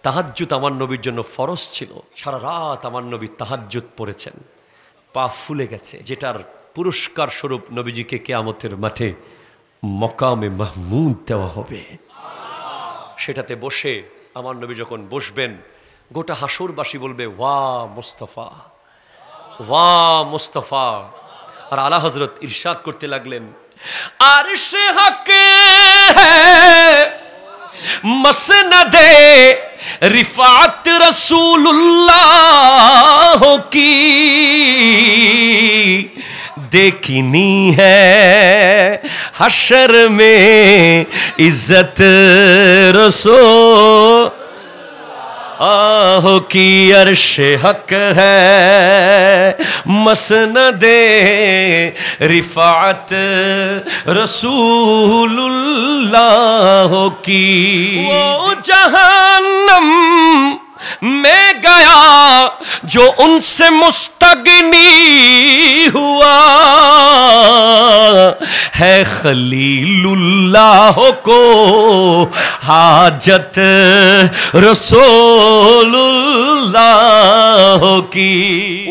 তাহাজ্জুদ আমার নবীর জন্য ফরজ ছিল। সারা রাত আমার নবী তাহাজ্জুদ পড়েছেন, পা ফুলে গেছে, যেটার পুরস্কার স্বরূপ নবীজিকে কিয়ামতের মাঠে মকামে মাহমুদ দেওয়া হবে। সেটাতে বসে আমার নবী যখন বসবেন, গোটা হাসরবাসী বলবে ওয়া মুস্তাফা, ওয়া মুস্তাফা। আর আলা হযরত ইরশাদ করতে লাগলেন, আরশে হকে মসনদে रिफात रसूलुल्लाह की देखनी है हशर में इज्जत रसूलुल्लाह की अर्श हक है मसनदे रिफात रसूलुल्लाह की। वो जहन्नम में गया जो उनसे मुस्तगनी हुआ है खलीलुल्लाह को हाजत रसूलुल्लाह की।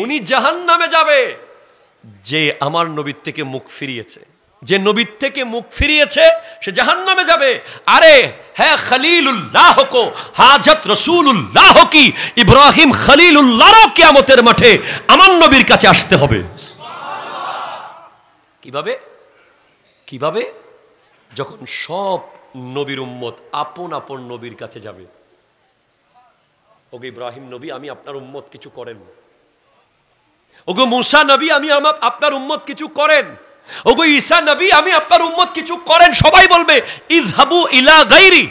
उनी जहन्नामे जाबे যে আমার নবীর থেকে মুখ ফিরিয়েছে, যে নবীর থেকে মুখ ফিরিয়েছে সে জাহান্নামে যাবে। আরে হ্যাঁ খলিলুল্লাহ কো হাজত রাসূলুল্লাহ কি, ইব্রাহিম খলিলুল্লাহর কিয়ামতের মাঠে আমার নবীর কাছে আসতে হবে। কিভাবে? কিভাবে? যখন সব নবীর উম্মত আপন আপন নবীর কাছে যাবে। ওগো ইব্রাহিম নবী, আমি আপনার উম্মত কিছু করেন। ওগো মুসা নবী, আমি আপনার উম্মত কিছু করেন। ওগো ঈসা নবী, আমি আপনার উম্মত কিছু করেন। সবাই বলবে ইযহাবু ইলা গায়রি,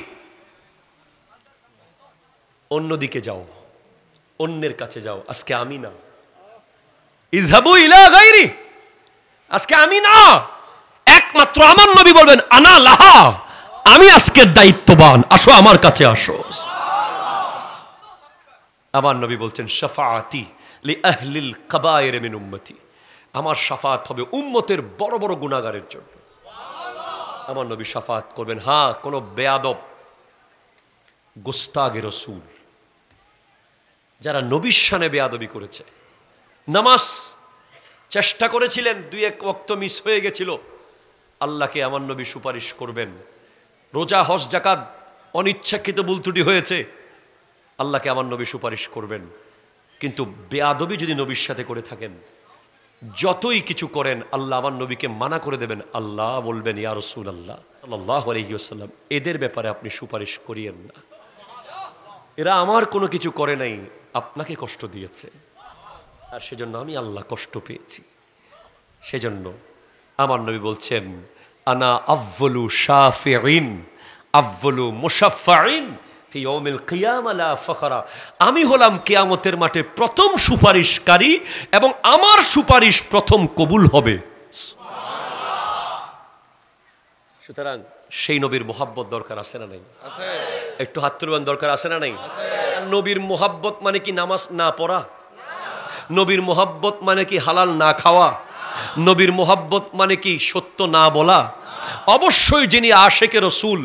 অন্যদিকে যাও, অন্যের কাছে যাও। আজকে আমি না, ইযহাবু ইলা গায়রি, আজকে আমি না, একমাত্র আমার নবী বলবেন আনা লাহা, আমি আজকে দায়িত্ববান, আসো আমার কাছে আসো। আমার নবী বলছেন শাফাআতি লি আহলিল কাবায়ের মিন উম্মতি, আমার শাফাত হবে উম্মতের বড় বড় গুনাহগারের জন্য। আমার নবী শাফাত করবেন। হ্যাঁ, কোন বেয়াদব গোস্তাগে রসুল যারা নবীর শানে বেয়াদবি করেছে, নামাজ চেষ্টা করেছিলেন, দুই এক ওয়াক্ত মিস হয়ে গেছিল, আল্লাহকে আমার নবী সুপারিশ করবেন। রোজা হজ যাকাত অনিচ্ছাকৃত ভুল ত্রুটি হয়েছে, আল্লাহকে আমার নবী সুপারিশ করবেন। কিন্তু বেয়াদবি যদি নবীর সাথে করে থাকেন, যতই কিছু করেন, আল্লাহ আমার নবীকে মানা করে দেবেন। আল্লাহ বলবেন ইয়া রাসূলুল্লাহ সাল্লাল্লাহু আলাইহি ওয়াসাল্লাম, এদের ব্যাপারে আপনি সুপারিশ করিয়েন না, এরা আমার কোনো কিছু করে নাই, আপনাকে কষ্ট দিয়েছে, আর সেজন্য আমি আল্লাহ কষ্ট পেয়েছি। সেজন্য আমার নবী বলছেন আনা আফযলু শাফিঈন আফযলু মুশাফফাঈন ফি ইয়াউমিল কিয়ামা লা ফখরা, আমি হলাম কিয়ামতের মাঠে প্রথম সুপারিশকারী এবং আমার সুপারিশ প্রথম কবুল হবে। সুতরাং সেই নবীর মোহাব্বত দরকার আছে না নাই? আছে। একটু হাত তুলবেন, দরকার আছে না নাই? আছে। নবীর মোহাব্বত মানে কি নামাজ না পড়া? নবীর মোহাব্বত মানে কি হালাল না খাওয়া? নবীর মোহাব্বত মানে কি সত্য না বলা? অবশ্যই যিনি আশেকে রসুল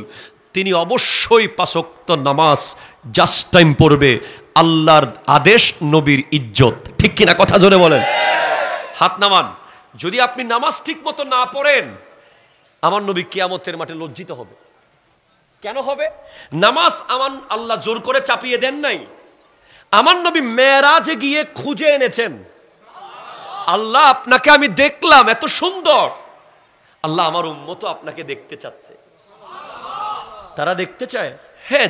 তিনি অবশ্যই ৫ ওয়াক্ত নামাজ জাস্ট টাইম পড়বে। আল্লাহর আদেশ, নবীর ইজ্জত। ঠিক কিনা? কথা জোরে বলেন। হাত নামান। যদি আপনি নামাজ ঠিক মতো না পড়েন, আমার নবী কিয়ামতের মাঠে লজ্জিত হবে। কেন হবে? নামাজ আমার আল্লাহ জোর করে চাপিয়ে দেন নাই, আমার নবী মেরাজে গিয়ে খুঁজে এনেছেন। আল্লাহ আপনাকে আমি দেখলাম, এত সুন্দর, আল্লাহ আমার উম্মত আপনাকে দেখতে চাচ্ছে। তারা দেখতে চায়, হ্যাঁ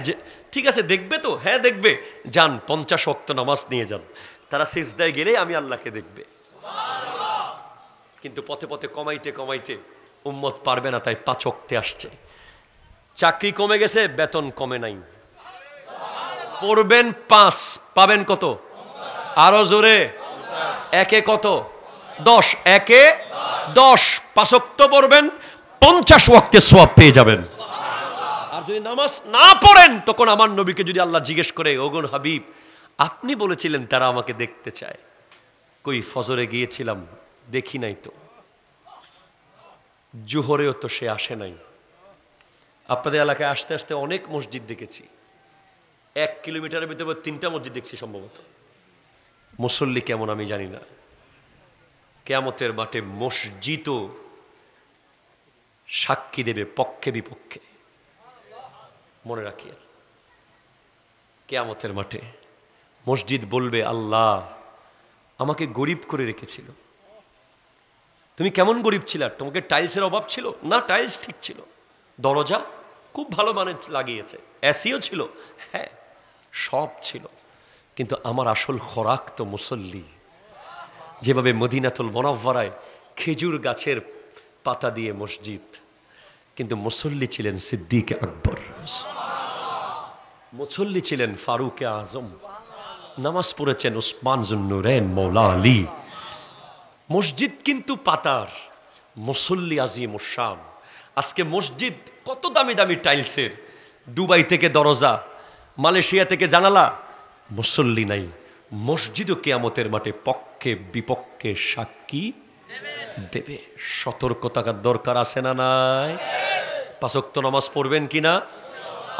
ঠিক আছে, দেখবে তো? হ্যাঁ দেখবে, যান ৫০ ওয়াক্ত নামাজ নিয়ে যান, তারা সিজদায় গেলে আমি আল্লাহকে দেখবে। কিন্তু পথে পথে কমাইতে কমাইতে উম্মত পারবে না, তাই ৫ ওয়াক্তে আসছে। চাকরি কমে গেছে, বেতন কমে নাই, পড়বেন ৫, পাবেন কত? আরো জোরে, একে কত? ১০, একে ১০। ৫ ওয়াক্ত পড়বেন, ৫০ ওয়াক্তের সওয়াব পেয়ে যাবেন। আর যদি নামাজ না পড়েন, তখন আমার নবীকে যদি আল্লাহ জিজ্ঞেস করে, ওগো হাবিব আপনি বলেছিলেন তারা আমাকে দেখতে চায়, কই ফজরে গিয়েছিলাম দেখি নাই তো, জোহরেও তো সে আসে নাই। আপনাদের এলাকায় আসতে আসতে অনেক মসজিদ দেখেছি, 1 কিলোমিটারের ভিতরে 3টা মসজিদ দেখছি সম্ভবত। মুসল্লি কেমন আমি জানি না। কিয়ামতের মাঠে মসজিদও সাক্ষী দেবে পক্ষে বিপক্ষে। মনে রাখি, কিয়ামতের মাঠে মসজিদ বলবে, আল্লাহ আমাকে গরিব করে রেখেছিল, তুমি কেমন গরিব ছিলা? তোমাকে টাইলসের অভাব ছিল না? টাইলস ঠিক ছিল, দরজা খুব ভালো মানের লাগিয়েছে, এসিও ছিল, হ্যাঁ সব ছিল, কিন্তু আমার আসল খোরাক তো মুসল্লি। যেভাবে মদিনাতুল মুনাওয়ারায় খেজুর গাছের পাতা দিয়ে মসজিদ, কিন্তু মুসল্লি ছিলেন সিদ্দিক আকবর, মুসল্লি ছিলেন ফারুক আজম, নামাজ পড়েছেন উসমান জুন্নুরাইন মৌলা আলী। মসজিদ কিন্তু পাতার, মুসল্লি আজিম শান। আজকে মসজিদ কত দামি দামি টাইলসের, দুবাই থেকে দরজা, মালয়েশিয়া থেকে জানালা, মুসল্লি নাই। মসজিদও কিয়ামতের মাঠে পক্ষে বিপক্ষে সাক্ষী দেবে। সতর্কতার দরকার আছে না নাই? 5 ওয়াক্ত নামাজ পড়বেন কিনা?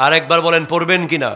আর একবার বলেন, পড়বেন কিনা?